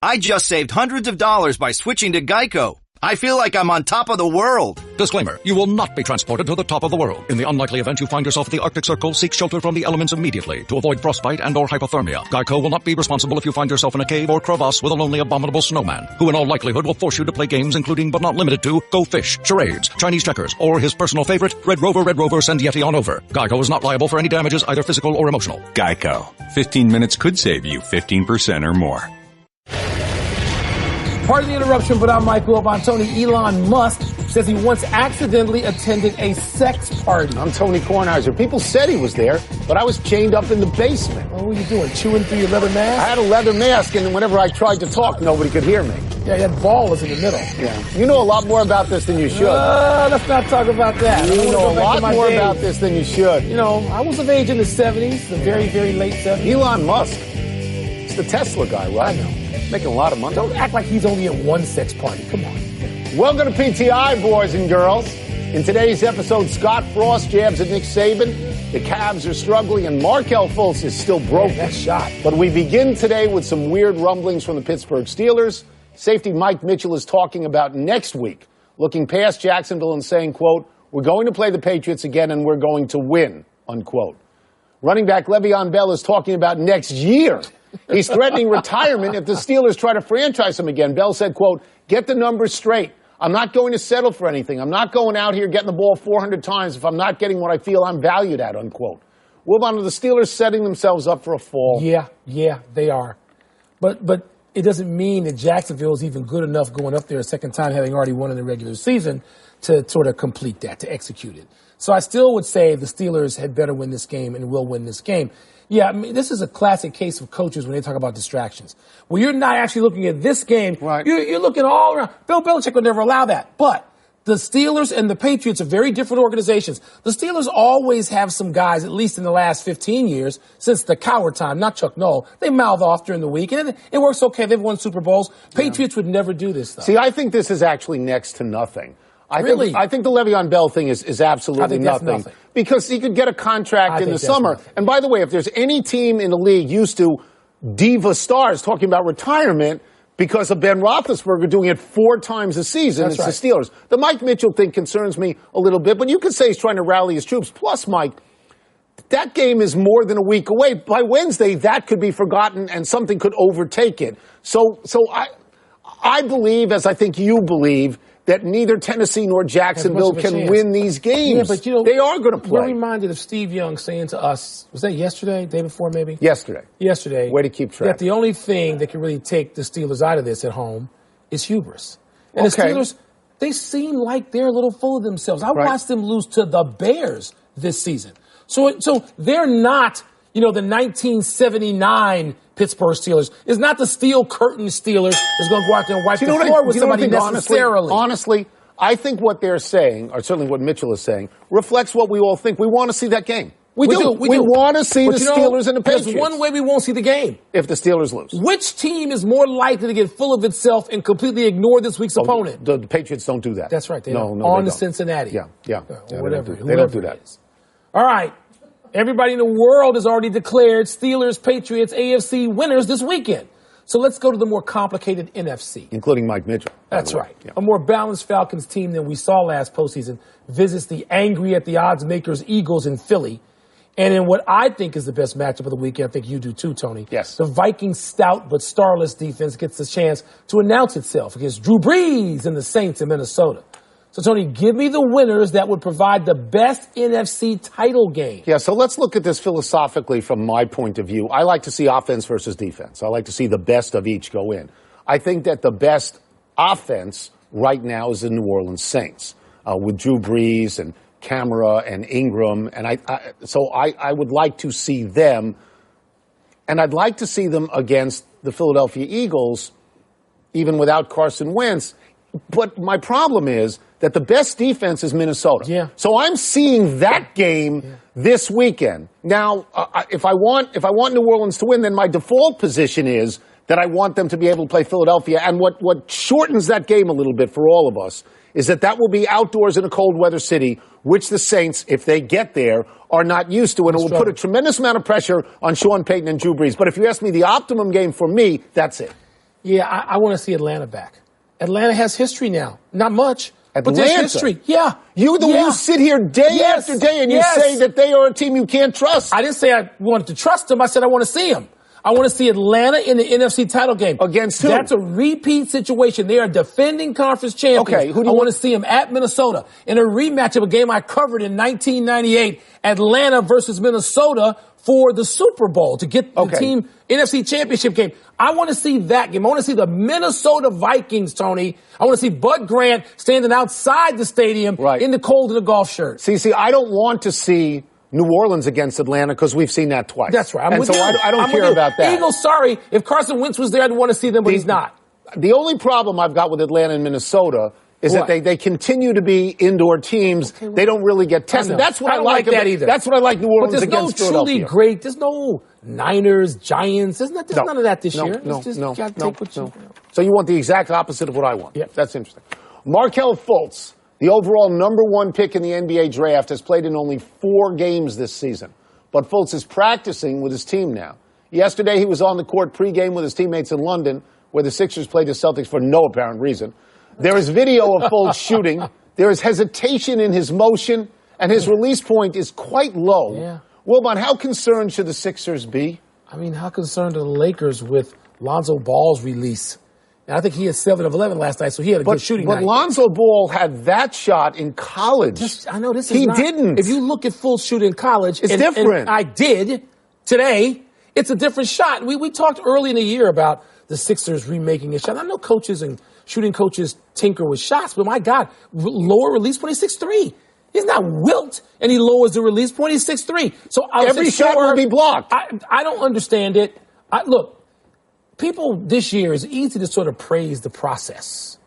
I just saved hundreds of dollars by switching to Geico. I feel like I'm on top of the world. Disclaimer, you will not be transported to the top of the world. In the unlikely event you find yourself at the Arctic Circle, seek shelter from the elements immediately to avoid frostbite and or hypothermia. Geico will not be responsible if you find yourself in a cave or crevasse with a lonely abominable snowman, who in all likelihood will force you to play games including but not limited to Go Fish, charades, Chinese checkers, or his personal favorite, Red Rover, send Yeti on over. Geico is not liable for any damages, either physical or emotional. Geico. 15 minutes could save you 15% or more. Pardon the interruption, but I'm Michael Wilbon and Tony. Elon Musk says he once accidentally attended a sex party. I'm Tony Kornheiser. People said he was there, but I was chained up in the basement. What were you doing, chewing through your leather mask? I had a leather mask, and whenever I tried to talk, nobody could hear me. Yeah, that ball was in the middle. Yeah. You know a lot more about this than you should. Let's not talk about that. You know a lot more about this than you should. You know, I was of age in the 70s, the very, very late 70s. Elon Musk. It's the Tesla guy, right? I know. Making a lot of money. Don't act like he's only at one sex party. Come on. Welcome to PTI, boys and girls. In today's episode, Scott Frost jabs at Nick Saban. The Cavs are struggling, and Markelle Fultz is still broken. That shot. But we begin today with some weird rumblings from the Pittsburgh Steelers. Safety Mike Mitchell is talking about next week, looking past Jacksonville and saying, quote, "We're going to play the Patriots again, and we're going to win," unquote. Running back Le'Veon Bell is talking about next year. He's threatening retirement if the Steelers try to franchise him again. Bell said, quote, "Get the numbers straight. I'm not going to settle for anything. I'm not going out here getting the ball 400 times if I'm not getting what I feel I'm valued at," unquote. Wilbon, are the Steelers setting themselves up for a fall? Yeah, they are. But it doesn't mean that Jacksonville is even good enough going up there a second time, having already won in the regular season, to sort of complete that, to execute it. So I still would say the Steelers had better win this game and will win this game. Yeah, I mean, this is a classic case of coaches when they talk about distractions. Well, you're not actually looking at this game. Right. You're looking all around. Bill Belichick would never allow that. But the Steelers and the Patriots are very different organizations. The Steelers always have some guys, at least in the last 15 years, since the Cowher time, not Chuck Noll. They mouth off during the week, and it works okay. They've won Super Bowls. Patriots would never do this stuff. See, I think this is actually next to nothing. I think the Le'Veon Bell thing is absolutely nothing. Because he could get a contract in the summer. Nothing. And by the way, if there's any team in the league used to diva stars talking about retirement because of Ben Roethlisberger doing it 4 times a season, it's the Steelers. The Mike Mitchell thing concerns me a little bit, but you could say he's trying to rally his troops. Plus, Mike, that game is more than a week away. By Wednesday, that could be forgotten and something could overtake it. So I believe, as I think you believe, that neither Tennessee nor Jacksonville can win these games. Yeah, but they are going to play. We're reminded of Steve Young saying to us, was that yesterday, day before maybe? Yesterday. Way to keep track. That the only thing that can really take the Steelers out of this at home is hubris. And the Steelers, they seem like they're a little full of themselves. I watched them lose to the Bears this season. So they're not, the 1979 Pittsburgh Steelers. It's not the steel curtain Steelers that's going to go out there and wipe the floor with somebody necessarily. Honestly, I think what they're saying, or certainly what Mitchell is saying, reflects what we all think. We want to see that game. We do. We want to see the Steelers and the Patriots. There's one way we won't see the game. If the Steelers lose. Which team is more likely to get full of itself and completely ignore this week's opponent? The Patriots don't do that. That's right. They don't. On to Cincinnati. Yeah. Whatever. They don't do that. All right. Everybody in the world has already declared Steelers, Patriots, AFC winners this weekend. So let's go to the more complicated NFC. Including Mike Mitchell. That's right. Yeah. A more balanced Falcons team than we saw last postseason visits the angry at the odds makers Eagles in Philly. And in what I think is the best matchup of the weekend, I think you do too, Tony. Yes. The Vikings' stout but starless defense gets a chance to announce itself against Drew Brees and the Saints in Minnesota. So, Tony, give me the winners that would provide the best NFC title game. Yeah, so let's look at this philosophically from my point of view. I like to see offense versus defense. I like to see the best of each go in. I think that the best offense right now is the New Orleans Saints with Drew Brees and Kamara and Ingram. And I would like to see them, and I'd like to see them against the Philadelphia Eagles, even without Carson Wentz. But my problem is that the best defense is Minnesota. Yeah. So I'm seeing that game this weekend. Now, if I want New Orleans to win, then my default position is that I want them to be able to play Philadelphia. And what shortens that game a little bit for all of us is that will be outdoors in a cold weather city, which the Saints, if they get there, are not used to. And it will put a tremendous amount of pressure on Sean Payton and Drew Brees. But if you ask me the optimum game for me, that's it. Yeah, I want to see Atlanta back. Atlanta has history now. Not much, but there's history. Yeah. You sit here day after day and you say that they are a team you can't trust. I didn't say I wanted to trust them. I said I want to see them. I want to see Atlanta in the NFC title game. Against who? That's a repeat situation. They are defending conference champions. Okay, who do you want to see them at Minnesota in a rematch of a game I covered in 1998, Atlanta versus Minnesota for the Super Bowl to get the team NFC championship game. I want to see that game. I want to see the Minnesota Vikings, Tony. I want to see Bud Grant standing outside the stadium in the cold in a golf shirt. See, I don't want to see New Orleans against Atlanta because we've seen that twice. That's right. I don't care about that. Eagles, sorry. If Carson Wentz was there, I'd want to see them, but he's not. The only problem I've got with Atlanta and Minnesota is that they continue to be indoor teams. They don't really get tested. That's what I like that either. That's what I like New Orleans against Philadelphia. There's no Niners, Giants. There's none of that this year. No. So you want the exact opposite of what I want. Yeah. That's interesting. Markelle Fultz, the overall number 1 pick in the NBA draft, has played in only 4 games this season. But Fultz is practicing with his team now. Yesterday, he was on the court pregame with his teammates in London, where the Sixers played the Celtics for no apparent reason. There is video of Fultz shooting. There is hesitation in his motion, and his release point is quite low. Yeah. Wilbon, how concerned should the Sixers be? I mean, how concerned are the Lakers with Lonzo Ball's release? And I think he had 7 of 11 last night, so he had a good shooting night. But Lonzo Ball had that shot in college. He didn't. If you look at full shoot in college, it's different. And I did today. It's a different shot. We talked early in the year about the Sixers remaking a shot. I know coaches and shooting coaches tinker with shots, but my God, lower release point, he's 6'3". He's not wilt, and he lowers the release point. He's 6'3". So every shot will be blocked. I don't understand it. Look, people this year, it's easy to sort of praise the process.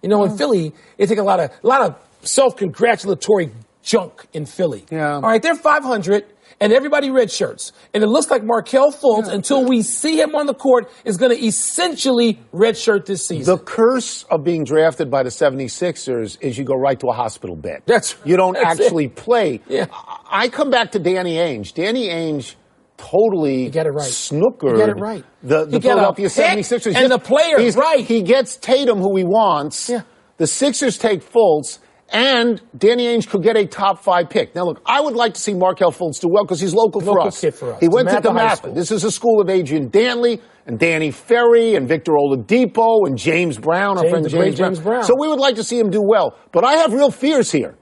You know, in Philly, they take a lot of self-congratulatory junk in Philly. Yeah. All right, they're 500. And everybody red shirts. And it looks like Markelle Fultz, until we see him on the court, is going to essentially redshirt this season. The curse of being drafted by the 76ers is you go right to a hospital bed. You don't actually play. Yeah. I come back to Danny Ainge. Danny Ainge totally snookered the Philadelphia 76ers. And the players, He gets Tatum, who he wants. Yeah. The Sixers take Fultz. And Danny Ainge could get a top 5 pick. Now, look, I would like to see Markelle Fultz do well because he's local for us. Kid for us. He went to DeMatha. This is a school of Adrian Dantley and Danny Ferry and Victor Oladipo and James Brown, our friend James Brown. So we would like to see him do well. But I have real fears here.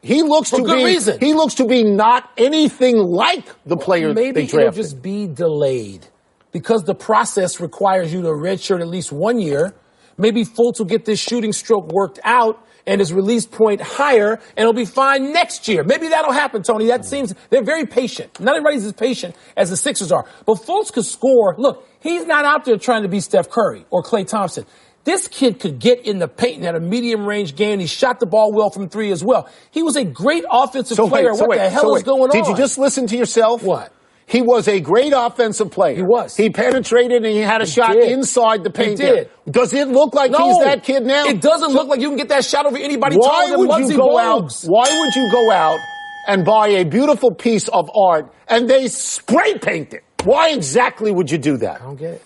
He looks to be not anything like the player they drafted. Maybe it'll just be delayed because the process requires you to redshirt at least 1 year. Maybe Fultz will get this shooting stroke worked out and his release point higher, and it'll be fine next year. Maybe that'll happen, Tony. They're very patient. Not everybody's as patient as the Sixers are. But Fultz could score. Look, he's not out there trying to be Steph Curry or Klay Thompson. This kid could get in the paint and had a medium-range game. He shot the ball well from 3 as well. He was a great offensive player. What the hell is going on? Did you just listen to yourself? What? He was a great offensive player. He was. He penetrated and he had a shot inside the paint. He did. Does it look like he's that kid now? It doesn't look like you can get that shot over anybody Why taller than would you go out and buy a beautiful piece of art and they spray paint it? Why exactly would you do that? I don't get it.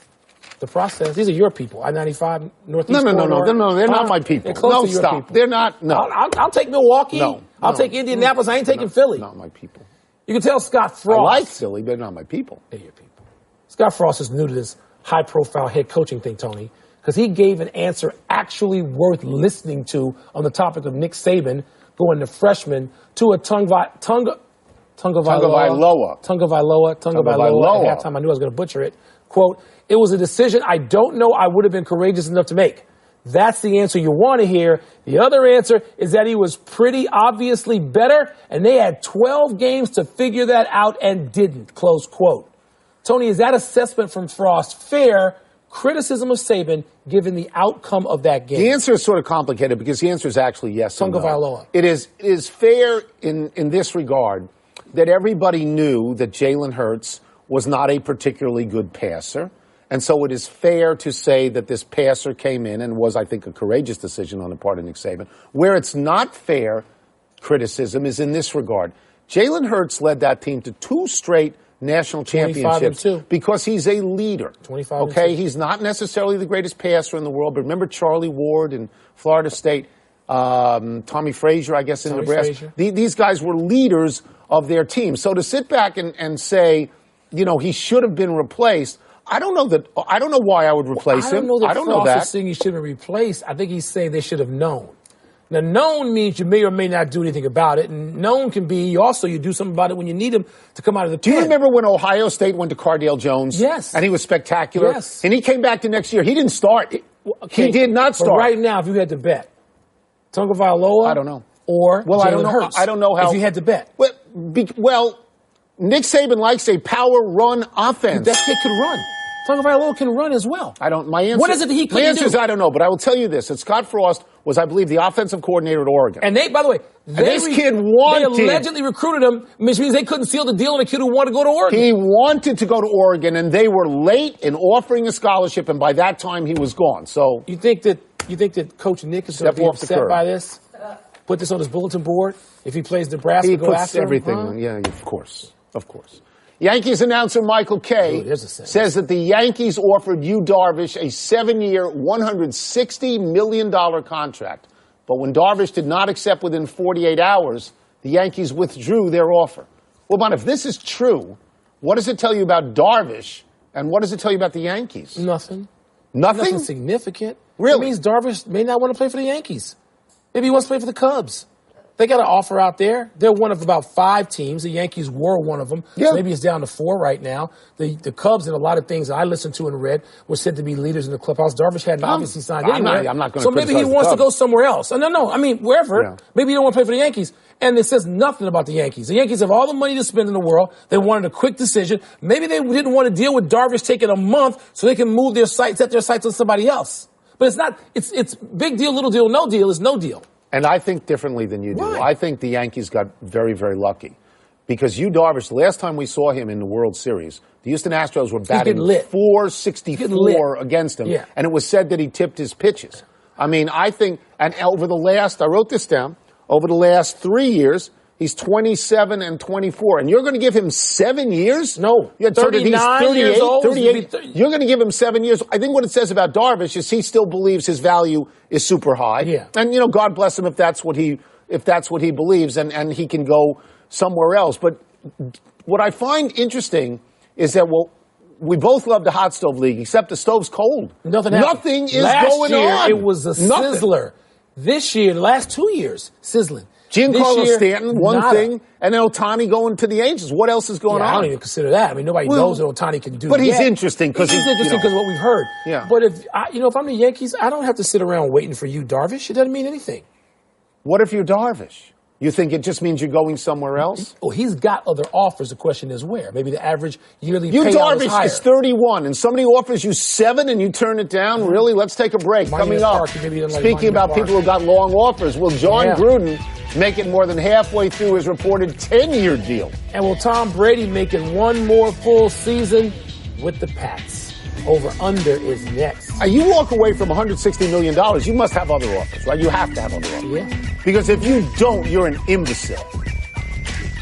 The process. These are your people. I-95 Northeast. No. They're not my people. No, stop. People. They're not. No. I'll take Milwaukee. I'll take Indianapolis. I ain't taking Philly. Not my people. You can tell Scott Frost. I like Philly, but not my people. They're your people. Scott Frost is new to this high-profile head coaching thing, Tony, because he gave an answer actually worth listening to on the topic of Nick Saban going to freshman to a Tagovailoa at halftime. I knew I was going to butcher it. Quote, "It was a decision I don't know I would have been courageous enough to make." That's the answer you want to hear. The other answer is that he was pretty obviously better, and they had 12 games to figure that out and didn't, close quote. Tony, is that assessment from Frost fair criticism of Saban given the outcome of that game? The answer is sort of complicated because the answer is actually yes and no. Tagovailoa. It is fair in this regard that everybody knew that Jalen Hurts was not a particularly good passer. And so it is fair to say that this passer came in and was, I think, a courageous decision on the part of Nick Saban. Where it's not fair criticism is in this regard. Jalen Hurts led that team to 2 straight national championships 25-2. because he's a leader. 25-2. Okay, he's not necessarily the greatest passer in the world, but remember Charlie Ward in Florida State, Tommy Frazier, I guess, in Nebraska. These guys were leaders of their team. So to sit back and say, he should have been replaced, I don't know why I would replace him. I don't know that. Saying he should have been replaced. I think he's saying they should have known. Now, known means you may or may not do anything about it, and known can be also you do something about it when you need him to come out of the pen. Do you remember when Ohio State went to Cardale Jones? Yes. And he was spectacular? Yes. And he came back the next year. He didn't start. He did not start. But right now, if you had to bet, Tagovailoa? I don't know. Or Jalen Hurts? I don't know how. If you had to bet. Well, Nick Saban likes a power run offense. That kid could run. Tagovailoa can run as well. My answer. What is it that he couldn't do? My answer is I don't know, but I will tell you this: that Scott Frost was, I believe, the offensive coordinator at Oregon. And by the way, this kid wanted. They allegedly recruited him, which means they couldn't seal the deal on a kid who wanted to go to Oregon. He wanted to go to Oregon, and they were late in offering a scholarship, and by that time he was gone. So you think that Coach Nick is going to be upset by this? Put this on his bulletin board if he plays Nebraska. He puts everything. Huh? Yeah, of course. Yankees announcer Michael Kay says that the Yankees offered Yu Darvish a 7-year, $160 million contract. But when Darvish did not accept within 48 hours, the Yankees withdrew their offer. Well, Bon, if this is true, what does it tell you about Darvish, and what does it tell you about the Yankees? Nothing. Nothing significant. Really? It means Darvish may not want to play for the Yankees. Maybe he wants to play for the Cubs. They got an offer out there. They're one of about 5 teams. The Yankees were one of them. Yeah. So maybe it's down to 4 right now. The Cubs and a lot of things that I listened to and read were said to be leaders in the clubhouse. Darvish hadn't obviously signed anywhere. I'm not going to. So maybe he wants to go somewhere else. No. I mean, wherever. Yeah. Maybe he don't want to play for the Yankees. And it says nothing about the Yankees. The Yankees have all the money to spend in the world. They wanted a quick decision. Maybe they didn't want to deal with Darvish taking a month so they can move their sights, set their sights on somebody else. But it's not. It's big deal, little deal, no deal is no deal. And I think differently than you do. Right. I think the Yankees got very, very lucky. Because Yu Darvish, the last time we saw him in the World Series, the Houston Astros were batting .464 against him. Yeah. And it was said that he tipped his pitches. I mean, I think, and over the last, I wrote this down, over the last 3 years, he's 27 and 24. And you're going to give him 7 years? No. 39 years old. 38. You're going to give him 7 years. I think what it says about Darvish is he still believes his value is super high. Yeah. And, God bless him if that's what he believes and he can go somewhere else. But what I find interesting is that, we both love the hot stove league, except the stove's cold. Nothing is going on. Last year, it was a sizzler. This year, the last 2 years, sizzling. Giancarlo Stanton, one thing, and then Ohtani going to the Angels. What else is going on? I don't even consider that. I mean, nobody knows what Ohtani can do. But he's interesting because he's interesting because what we've heard. Yeah. But if I'm the Yankees, I don't have to sit around waiting for you, Darvish. It doesn't mean anything. What if you're Darvish? You think it just means you're going somewhere else? Oh, he's got other offers. The question is where. Maybe the average yearly payout is higher. Darvish is 31, and somebody offers you 7 and you turn it down? Mm-hmm. Really? Let's take a break. Coming up, speaking about people who got long offers, will John Gruden make it more than halfway through his reported 10-year deal? And will Tom Brady make it one more full season with the Pats? Over-under is next. You walk away from $160 million, you must have other offers, right? You have to have other offers. Yeah. Because if you don't, you're an imbecile.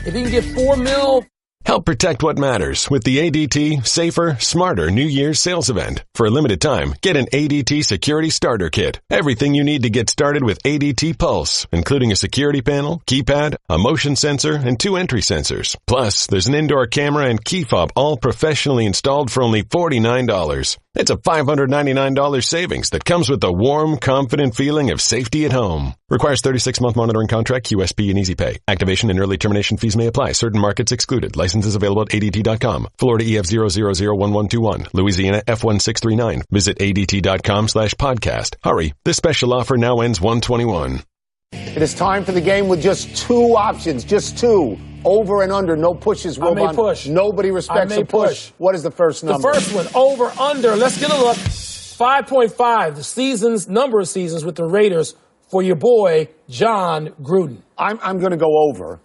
If you can get $4 million... Help protect what matters with the ADT Safer, Smarter New Year's sales event. For a limited time, get an ADT Security Starter Kit. Everything you need to get started with ADT Pulse, including a security panel, keypad, a motion sensor, and 2 entry sensors. Plus, there's an indoor camera and key fob all professionally installed for only $49. It's a $599 savings that comes with the warm, confident feeling of safety at home. Requires 36-month monitoring contract, QSP, and Easy Pay. Activation and early termination fees may apply. Certain markets excluded. Licenses available at ADT.com. Florida EF 0001121. Louisiana F1639. Visit ADT.com/podcast. Hurry. This special offer now ends 1/21. It is time for the game with just 2 options. Just 2. Over and under. No pushes, Wilbon. I may push. Nobody respects a push. What is the first number? The first one, over, under. Let's get a look. 5.5, the number of seasons with the Raiders for your boy, John Gruden. I'm going to go over.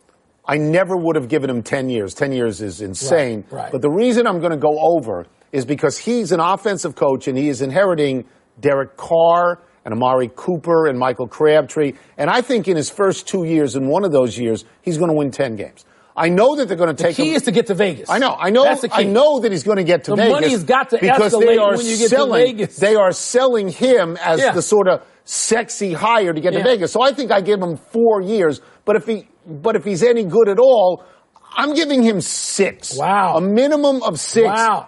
I never would have given him 10 years. 10 years is insane. Right. But the reason I'm going to go over is because he's an offensive coach and he is inheriting Derek Carr and Amari Cooper and Michael Crabtree. And I think in his first 2 years, in one of those years, he's going to win 10 games. I know that they're going to take him. The key is to get to Vegas. I know. That's the key. I know that he's going to get to Vegas. The money's got to because escalate when you get to Vegas. They are selling him as the sort of sexy hire to get to Vegas. So I think I give him 4 years. But if he's any good at all, I'm giving him 6. Wow. A minimum of 6. Wow.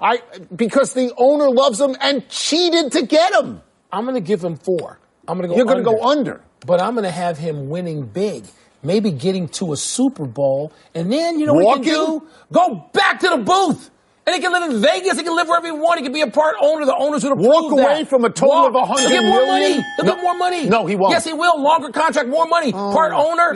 Because the owner loves him and cheated to get him. I'm going to give him 4. I'm going to go You're under. going to go under. But I'm going to have him winning big. Maybe getting to a Super Bowl. And then, you know what he can do? Go back to the booth. And he can live in Vegas. He can live wherever he wants. He can be a part owner. The owners would approve Walk away from a total of $100 million. He'll get more million? money. He'll get more money. No, he won't. Yes, he will. Longer contract, more money. Part owner.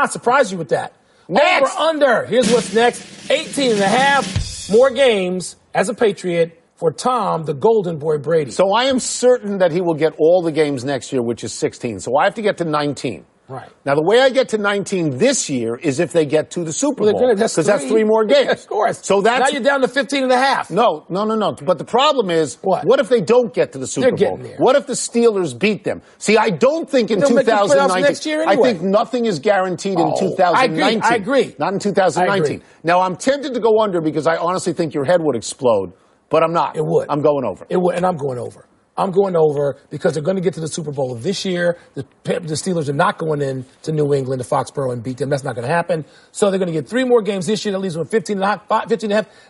Surprise you with that. Next. Over, under. Here's what's next. 18 and a half more games as a Patriot for Tom, the Golden Boy Brady. So I am certain that he will get all the games next year, which is 16. So I have to get to 19. Right. Now, the way I get to 19 this year is if they get to the Super Bowl. Because that's 3 more games. Of course. So now you're down to 15 and a half. No. But the problem is, what if they don't get to the Super Bowl? Getting there. What if the Steelers beat them? See, I don't think in They'll make the playoffs 2019. next year anyway. I think nothing is guaranteed in 2019. I agree. Not in 2019. Now, I'm tempted to go under because I honestly think your head would explode, but I'm not. It would. I'm going over. It would, and I'm going over. I'm going over because they're going to get to the Super Bowl this year. The Steelers are not going in to New England, to Foxborough, and beat them. That's not going to happen. So they're going to get 3 more games this year. That leaves them 15 and a half.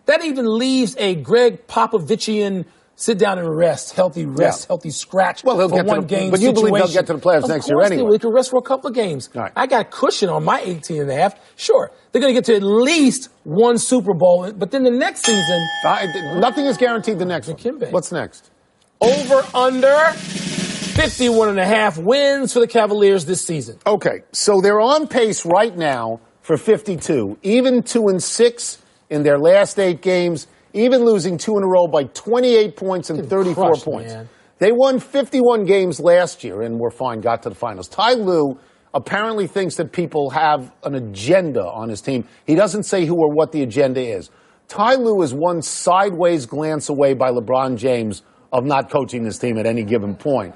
That even leaves a Greg Popovichian sit down and rest, healthy scratch he'll for get one game but you situation. believe they'll get to the playoffs next year anyway. They can rest for a couple of games. Right. I got cushion on my 18 and a half. Sure, they're going to get to at least 1 Super Bowl, but then the next season, nothing is guaranteed the next one. Kimbe. What's next? Over under 51 and a half wins for the Cavaliers this season. Okay, so they're on pace right now for 52, even 2-6 in their last 8 games, even losing 2 in a row by 28 points and 34 points. Man. They won 51 games last year and were fine, got to the finals. Ty Lue apparently thinks that people have an agenda on his team. He doesn't say who or what the agenda is. Ty Lue is one sideways glance away by LeBron James of not coaching this team at any given point.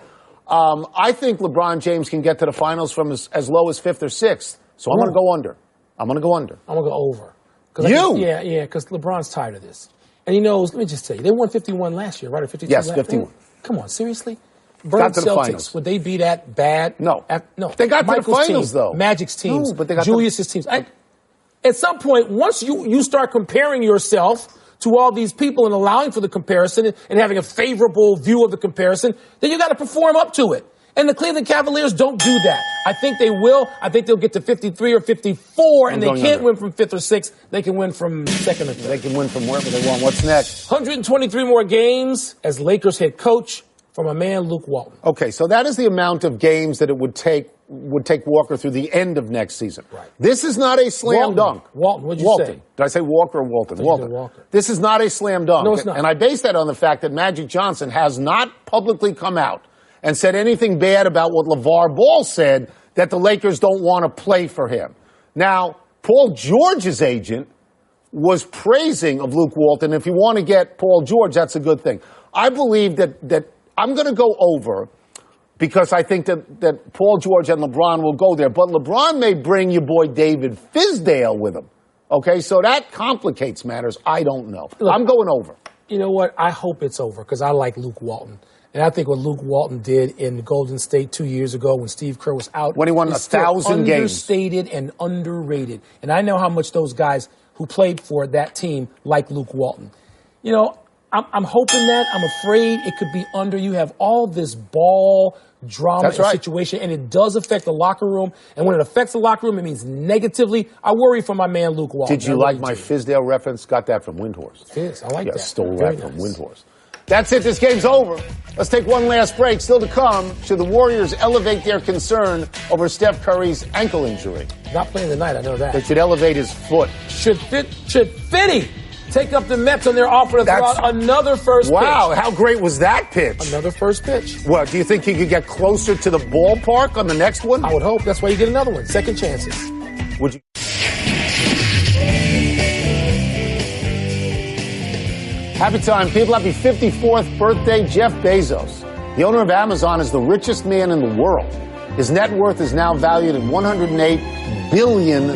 I think LeBron James can get to the finals from as low as 5th or 6th. So I'm going to go under. I'm going to go under. I'm going to go over. Because LeBron's tired of this. And he knows, let me just tell you, they won 51 last year, right? Or 52 Yes, last 51. Come on, seriously? Got to the Celtics, finals. would they be that bad? No. No. They got Michael's to the finals, team, though. Magic's teams, no, but they got Julius's teams. At some point, once you start comparing yourself to all these people and allowing for the comparison and having a favorable view of the comparison, then you got to perform up to it. And the Cleveland Cavaliers don't do that. I think they will. I think they'll get to 53 or 54, and they can't win from 5th or 6th. They can win from 2nd or 3rd. They can win from wherever they want. What's next? 123 more games as Lakers head coach from a man, Luke Walton. Okay, so that is the amount of games that it would take Walker through the end of next season. Right. This is not a slam dunk. Walton, what'd you say? Did I say Walker or Walton? Walker. This is not a slam dunk. No, it's not. And I base that on the fact that Magic Johnson has not publicly come out and said anything bad about what LeVar Ball said, that the Lakers don't want to play for him. Now, Paul George's agent was praising of Luke Walton. If you want to get Paul George, that's a good thing. I believe that I'm going to go over because I think that Paul George and LeBron will go there. But LeBron may bring your boy David Fizdale with him. Okay, so that complicates matters. I don't know. Look, I'm going over. You know what? I hope it's over because I like Luke Walton. And I think what Luke Walton did in Golden State 2 years ago when Steve Kerr was out. When he won 1,000 games. Understated and underrated. And I know how much those guys who played for that team like Luke Walton. You know, I'm hoping that. I'm afraid it could be under. You have all this ball drama situation, and it does affect the locker room. And when it affects the locker room, it means negatively. I worry for my man, Luke Walton. Did you like my Fizdale reference? Got that from Windhorse. Fizz, I like that. Stole that from Windhorse. That's it. This game's over. Let's take one last break. Still to come, should the Warriors elevate their concern over Steph Curry's ankle injury? Not playing tonight, I know that. They should elevate his foot. Should Fitty take up the Mets on their offer to throw out another first pitch? Wow, how great was that pitch? Another first pitch. What, do you think he could get closer to the ballpark on the next one? I would hope. That's why you get another one. Second chances. Would you? Happy time, people. Happy 54th birthday, Jeff Bezos. The owner of Amazon is the richest man in the world. His net worth is now valued at $108 billion.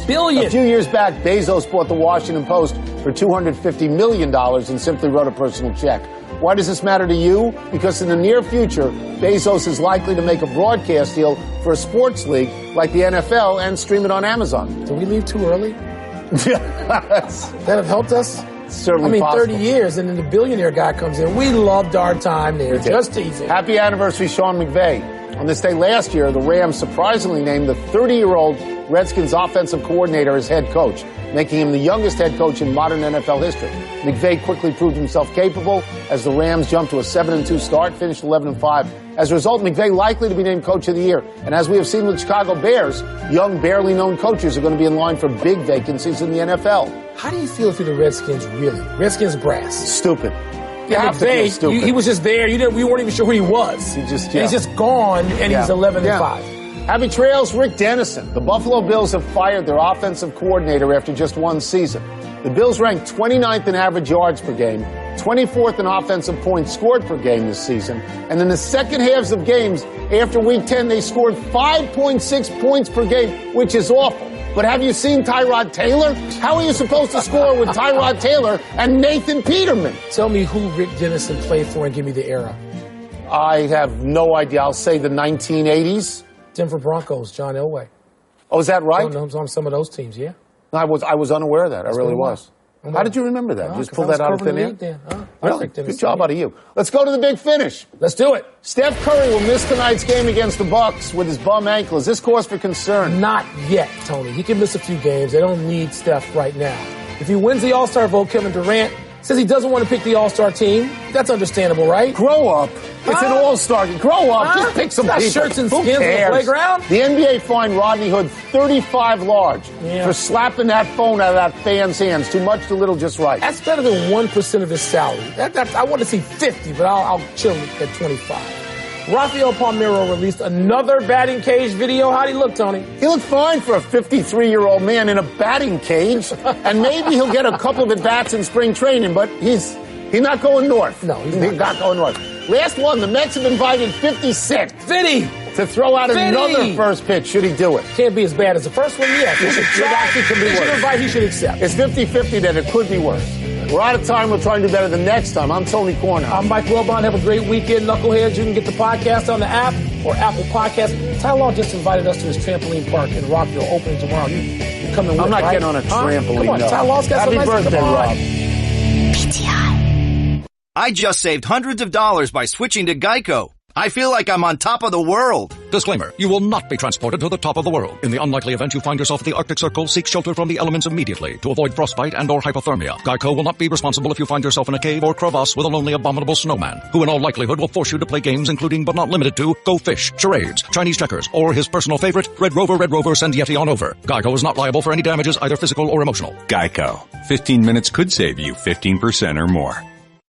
Billion. A few years back, Bezos bought the Washington Post for $250 million and simply wrote a personal check. Why does this matter to you? Because in the near future, Bezos is likely to make a broadcast deal for a sports league like the NFL and stream it on Amazon. Did we leave too early? That have helped us? Certainly possible. 30 years, and then the billionaire guy comes in. We loved our time there. Just teasing. Happy anniversary, Sean McVay. On this day last year, the Rams surprisingly named the 30-year-old Redskins offensive coordinator as head coach, making him the youngest head coach in modern NFL history. McVay quickly proved himself capable as the Rams jumped to a 7-2 start, finished 11-5. As a result, McVay likely to be named Coach of the Year. And as we have seen with the Chicago Bears, young, barely known coaches are going to be in line for big vacancies in the NFL. How do you feel if you're the Redskins, really? Redskins brass. Stupid. You have to feel stupid. He was just there. We weren't even sure who he was. He's just gone, and he's 11-5. Happy trails, Rick Dennison. The Buffalo Bills have fired their offensive coordinator after just one season. The Bills ranked 29th in average yards per game, 24th in offensive points scored per game this season. And in the second halves of games, after Week 10, they scored 5.6 points per game, which is awful. But have you seen Tyrod Taylor? How are you supposed to score with Tyrod Taylor and Nathan Peterman? Tell me who Rick Dennison played for and give me the era. I have no idea. I'll say the 1980s. Denver Broncos, John Elway. Oh, is that right? On some of those teams, yeah. I was unaware of that. I really was. How did you remember that? Just pull that out of thin air? Really? Good job out of you. Let's go to the big finish. Let's do it. Steph Curry will miss tonight's game against the Bucks with his bum ankle. Is this cause for concern? Not yet, Tony. He can miss a few games. They don't need Steph right now. If he wins the All-Star vote, Kevin Durant says he doesn't want to pick the All-Star team. That's understandable, right? Grow up. It's an All-Star. Grow up. Just pick some people. Shirts and skins on the playground. The NBA fined Rodney Hood $35 large for slapping that phone out of that fan's hands. Too much, too little, just right. That's better than 1% of his salary. I want to see 50, but I'll chill at 25. Rafael Palmeiro released another batting cage video. How'd he look, Tony? He looked fine for a 53-year-old man in a batting cage. And maybe he'll get a couple of at-bats in spring training, but he's not going north. No, he's not going north. Last one, the Mets have invited 50 Cent. To throw out another first pitch, should he do it? Can't be as bad as the first one yet. He should invite, he should accept. It's 50-50 that it could be worse. We're out of time. We'll try and do better the next time. I'm Tony Kornheiser. I'm Mike Wilbon. Have a great weekend, knuckleheads. You can get the podcast on the app or Apple Podcasts. Ty Law just invited us to his trampoline park in Rockville, opening tomorrow. You coming with, I'm not right? getting on a trampoline. Come on, no. Ty Law's got Happy some nice birthday, Rob. PTI. I just saved hundreds of dollars by switching to Geico. I feel like I'm on top of the world. Disclaimer, you will not be transported to the top of the world. In the unlikely event you find yourself at the Arctic Circle, seek shelter from the elements immediately to avoid frostbite and or hypothermia. Geico will not be responsible if you find yourself in a cave or crevasse with a lonely abominable snowman, who in all likelihood will force you to play games including but not limited to Go Fish, charades, Chinese checkers, or his personal favorite, Red Rover, send Yeti on over. Geico is not liable for any damages, either physical or emotional. Geico. 15 minutes could save you 15% or more.